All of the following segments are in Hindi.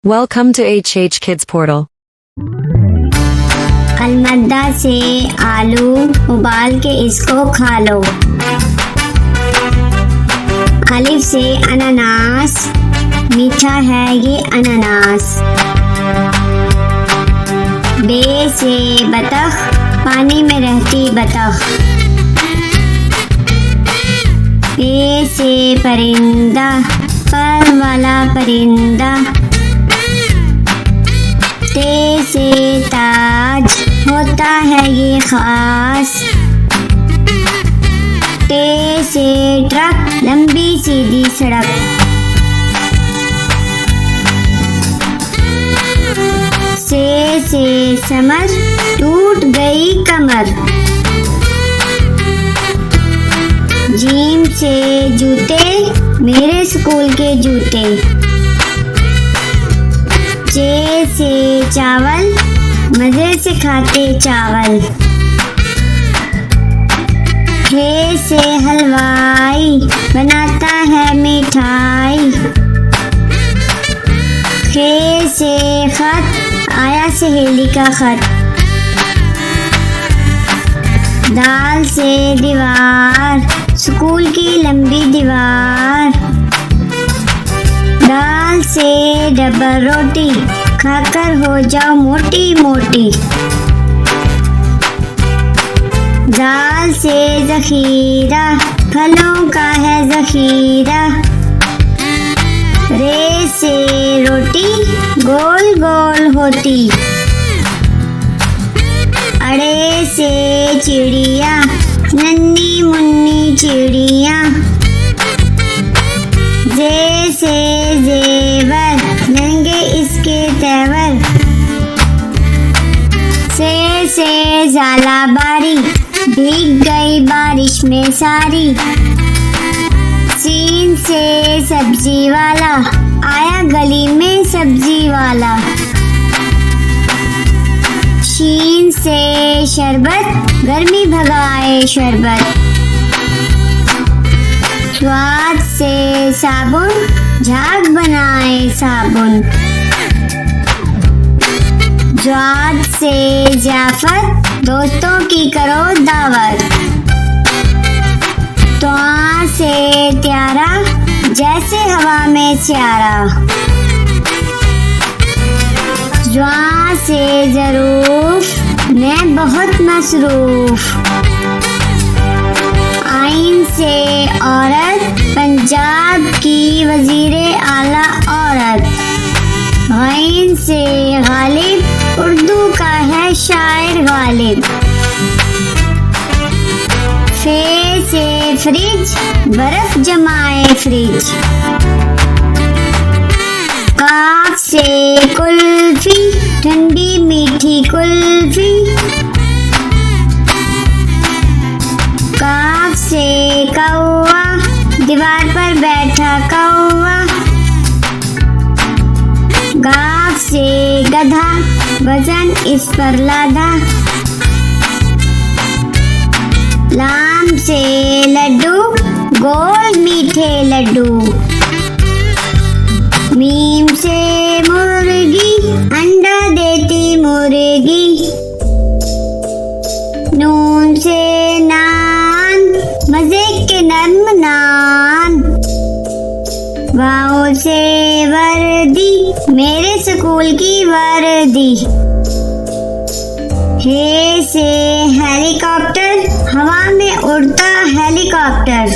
Welcome to HH Kids Portal. अलमद्दा से आलू उबाल के इसको खा लो। अलिफ से अनानास, मीठा है ये अनानास। बे से बतख, पानी में रहती बतख। पे से परिंदा, पर वाला परिंदा। ते से ताज, होता है ये खास। टे से ट्रक, लंबी सीधी सड़क। से समर, टूट गई कमर। जीम से जूते, मेरे स्कूल के जूते। चे से चावल, मजे से खाते चावल। हे से हलवाई, बनाता है मिठाई। खे से खत, आया सहेली का खत। दाल से दीवार, स्कूल की लंबी दीवार। दाल से डबल रोटी, खाकर हो जाओ मोटी मोटी। दाल से ज़ख़ीरा, फलों का है ज़ख़ीरा। रे से रोटी, गोल गोल होती। अड़े से चिड़िया, नन्ही मुन्नी चिड़िया। जे से जेवर, महंगे इसके तेवर। से जाला बारी, भीग गई बारिश में सारी। सीन से सब्जी वाला, आया गली में सब्जी वाला। शीन से शरबत, गर्मी भगाए शरबत। स्वाद से साबुन, झाग बनाए साबुन। ज्वाद से जाफर, दोस्तों की करो दावत। त्वा से त्यारा, जैसे हवा में स्यारा। ज्वा से ज़रूफ, मैं बहुत मसरूफ। आइन से औरत, पंजाब की वजीरे आला औरत। गैन से गालिब, उर्दू का है शायर गालिब। फे से फ्रिज, बर्फ जमाए फ्रिज। काफ से कुल्फी, ठंडी मीठी कुल्फी। काफ से कौवा, दीवार पर बैठा कौवा। गाफ से गधा, वजन इस पर लादा। लाम से लड्डू, गोल मीठे लड्डू। मीम से मुर्गी, अंडा देती मुर्गी। नून से नान, मजे के नर्म नान। वाओ से वर्दी, मेरे स्कूल की वर्दी। हे से हेलीकॉप्टर, हवा में उड़ता हेलीकॉप्टर।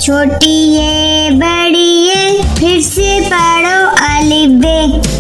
छोटी ये बड़ी ये, फिर से पढ़ो अलिफ बे।